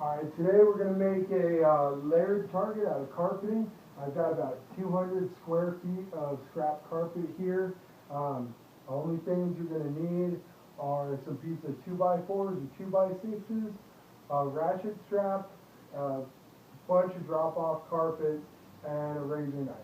Alright, today we're going to make a layered target out of carpeting. I've got about 200 square feet of scrap carpet here. Only things you're going to need are some pieces of 2x4s and 2x6s, a ratchet strap, a bunch of drop-off carpet, and a razor knife.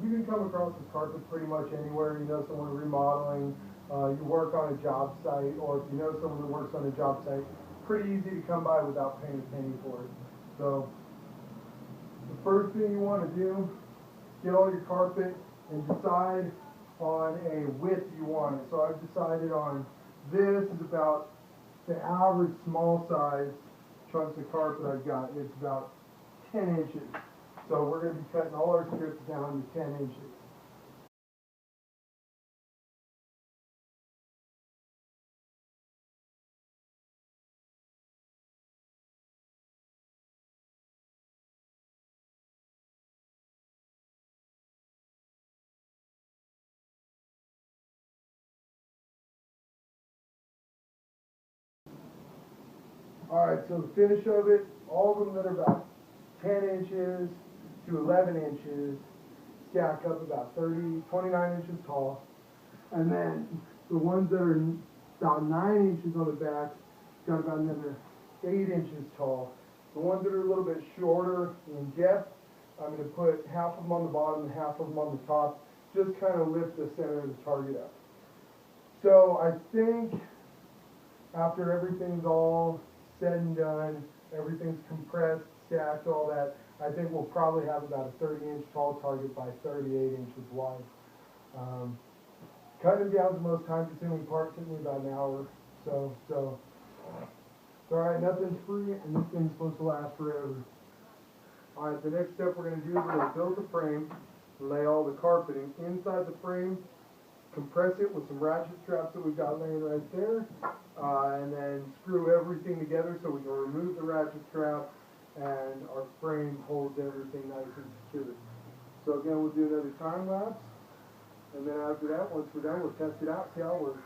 You can come across this carpet pretty much anywhere. You know someone remodeling, you work on a job site, or if you know someone who works on a job site, pretty easy to come by without paying a penny for it. So the first thing you want to do, get all your carpet and decide on a width you want it. So I've decided on this is about the average small size chunks of carpet I've got. It's about 10 inches. So we're going to be cutting all our strips down to 10 inches. Alright, so the finish of it, all of them that are about 10 inches to 11 inches stack up about 29 inches tall. And then the ones that are about 9 inches on the back got about another 8 inches tall. The ones that are a little bit shorter in depth, I'm going to put half of them on the bottom and half of them on the top, just kind of lift the center of the target up. So I think after everything's all said and done, everything's compressed, stacked, all that, I think we'll probably have about a 30-inch tall target by 38 inches wide. Cutting down is the most time-consuming part. Took me about an hour. So it's alright, nothing's free, and this thing's supposed to last forever. Alright, the next step we're going to do is we're going to build the frame, lay all the carpeting inside the frame, compress it with some ratchet straps that we've got laying right there, and then screw everything together so we can remove the ratchet strap, and our frame holds everything nice and secure. So again, we'll do another time lapse, and then after that, once we're done, we'll test it out, see how it works.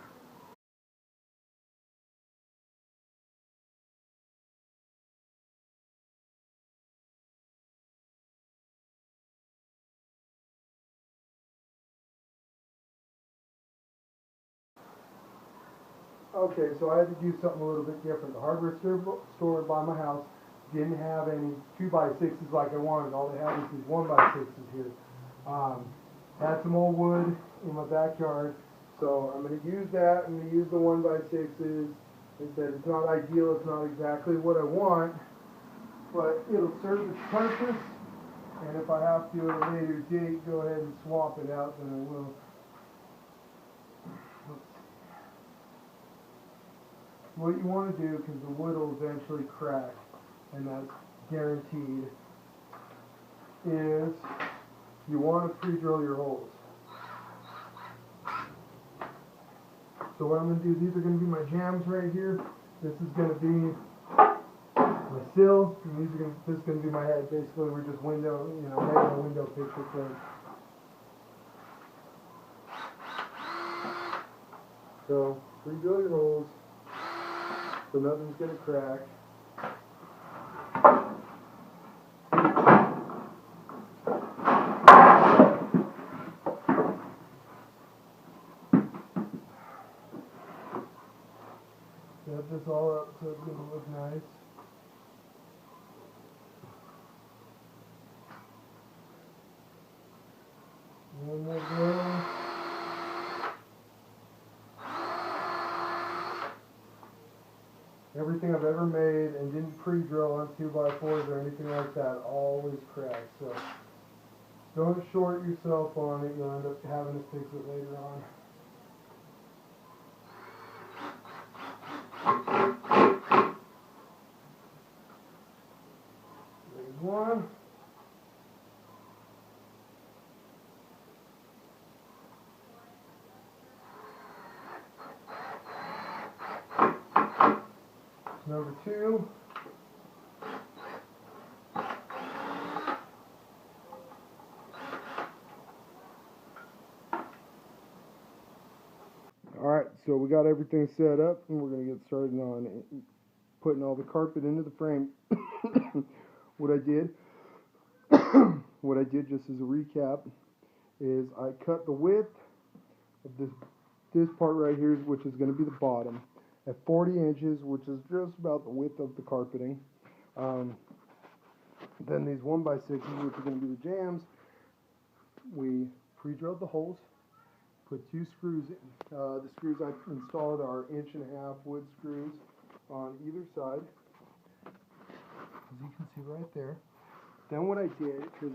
Okay, so I had to do something a little bit different. The hardware store by my house didn't have any 2x6s like I wanted. All they had was these 1x6s here. Had some old wood in my backyard, so I'm going to use that. I'm going to use the 1x6s. They said it's not ideal, it's not exactly what I want, but it'll serve its purpose. And if I have to at a later date go ahead and swap it out, then I will. What you want to do, because the wood will eventually crack, and that's guaranteed, is you want to pre-drill your holes. So what I'm going to do, these are going to be my jams right here. This is going to be my sill, and this is going to be my head. Basically, we're just making a window picture frame. So pre-drill your holes, so nothing's going to crack. Set this all up so it's going to look nice. One more drill. Everything I've ever made and didn't pre-drill on 2x4s or anything like that always cracks. So don't short yourself on it. You'll end up having to fix it later on. There's one. Number two. Alright, so we got everything set up and we're going to get started on putting all the carpet into the frame. What I did, just as a recap, is I cut the width of this part right here, which is going to be the bottom, at 40 inches, which is just about the width of the carpeting. Then these 1x6s, which are going to be the jambs, we pre-drilled the holes, put 2 screws in. The screws I installed are 1.5-inch wood screws on either side, as you can see right there. Then what I did, because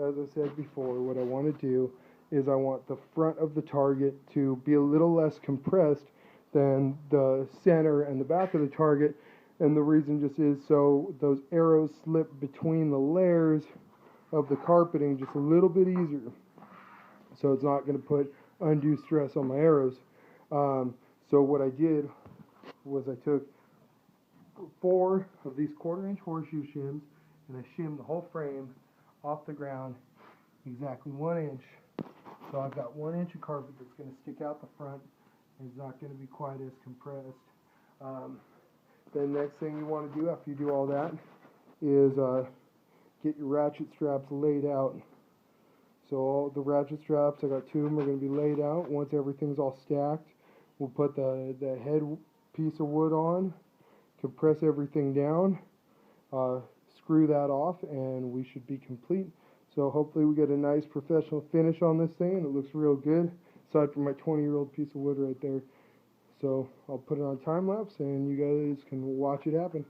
as I said before, what I want to do is I want the front of the target to be a little less compressed than the center and the back of the target, and the reason just is so those arrows slip between the layers of the carpeting just a little bit easier, so it's not going to put undue stress on my arrows. So what I did was I took 4 of these 1/4-inch horseshoe shims and I shimmed the whole frame off the ground exactly 1 inch. So I've got 1 inch of carpet that's going to stick out the front and it's not going to be quite as compressed. Then next thing you want to do after you do all that is get your ratchet straps laid out. So all the ratchet straps, I got 2 of them, are going to be laid out. Once everything's all stacked, we'll put the head piece of wood on, compress everything down, screw that off, and we should be complete. So hopefully we get a nice professional finish on this thing, and it looks real good, aside from my 20-year-old piece of wood right there. So I'll put it on time lapse, and you guys can watch it happen.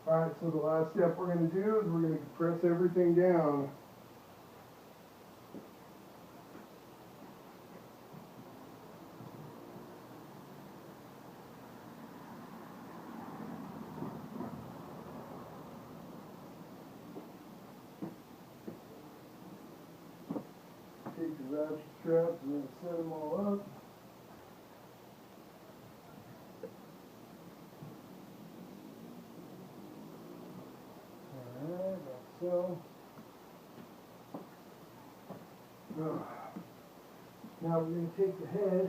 Alright, so the last step we're going to do is we're going to compress everything down. Take the ratchet straps and then set them all up. Alright, like so. Now we're going to take the head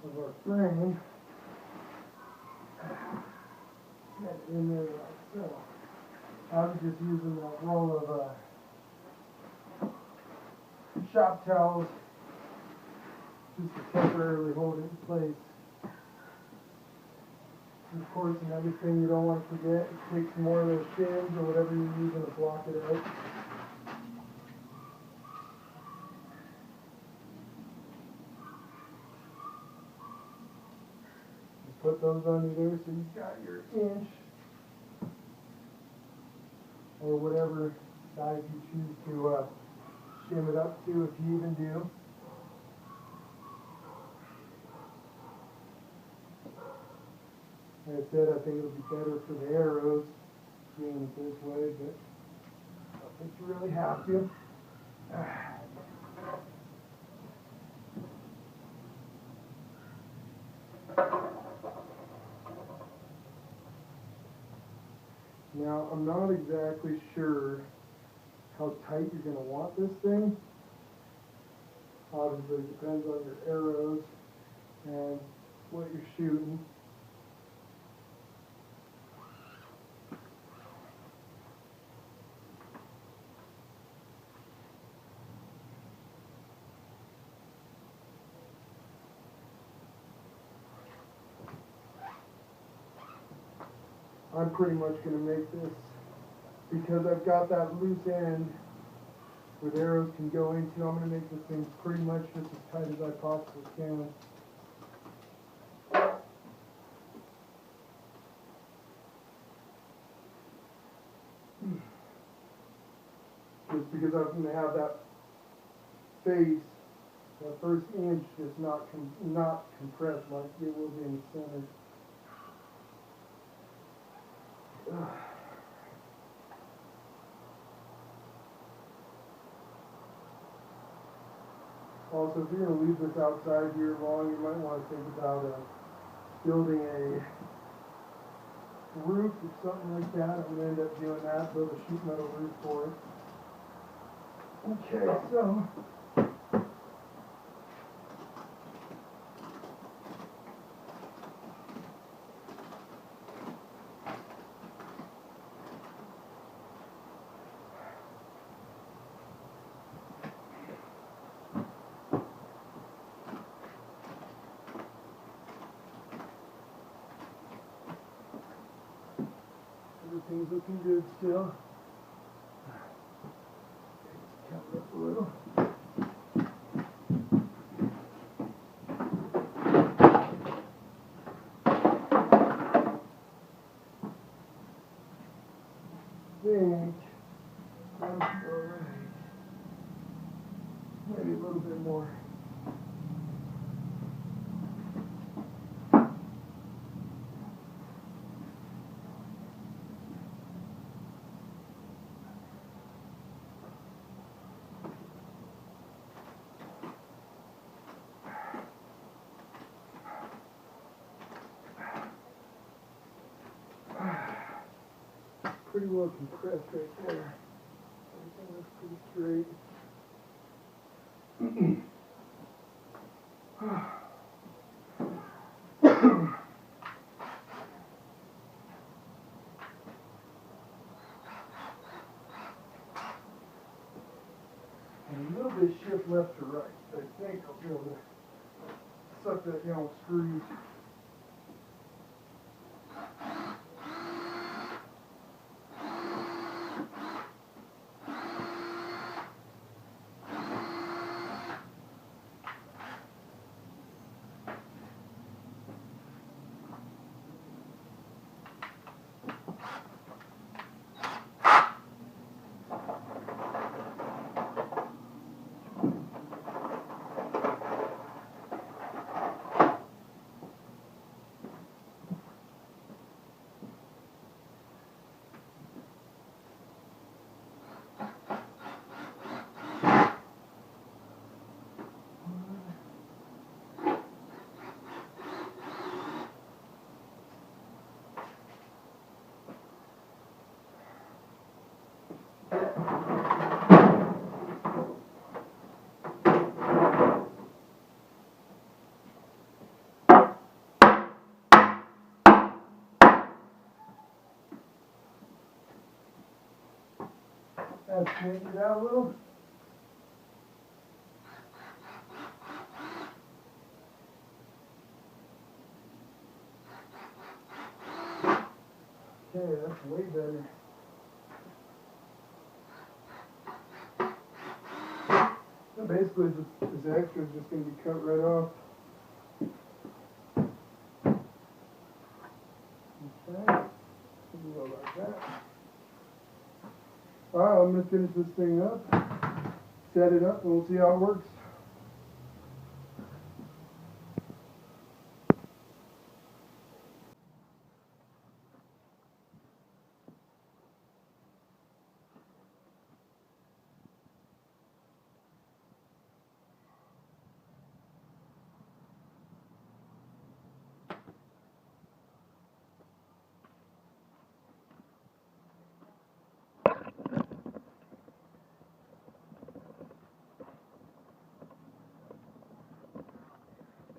of our frame, get it in there like so. I was just using that roll of shop towels just to temporarily hold it in place. And of course, another thing you don't want to forget is take some more of those shims or whatever you're using to block it out. Just put those under there so you've got your inch or whatever size you choose to shim it up to, if you even do. Like I said, I think it'll be better for the arrows doing it this way, but I don't think you really have to. Now, I'm not exactly sure how tight you're going to want this thing. Obviously, it depends on your arrows and what you're shooting. I'm pretty much going to make this, because I've got that loose end where the arrows can go into, I'm going to make this thing pretty much just as tight as I possibly can. Just because I'm going to have that face, that first inch, just not compressed like it will be in the center. Also, if you're going to leave this outside here long, you might want to think about building a roof or something like that. I'm going to end up doing that, build a sheet metal roof for it. Okay, so everything's looking good still. Cover up a little. Think that's alright. Maybe a little bit more. Pretty well compressed right there. Everything looks pretty straight. And a little bit shift left to right. I think I'll be able to suck that down with screws. That's straighten it out a little. Okay, that's way better. So basically, this extra is just going to be cut right off. Okay, we'll go like that. Alright, I'm going to finish this thing up, set it up, and we'll see how it works.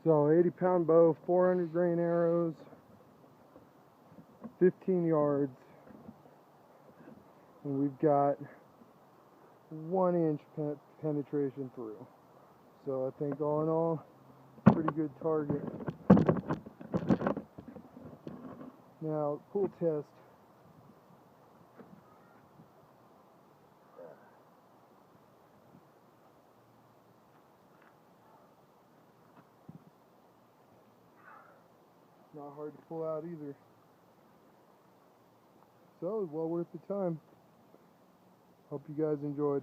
So 80-pound bow, 400 grain arrows, 15 yards, and we've got 1 inch penetration through. So I think all in all, pretty good target. Now, pull test. Not hard to pull out either. So, well worth the time. Hope you guys enjoyed.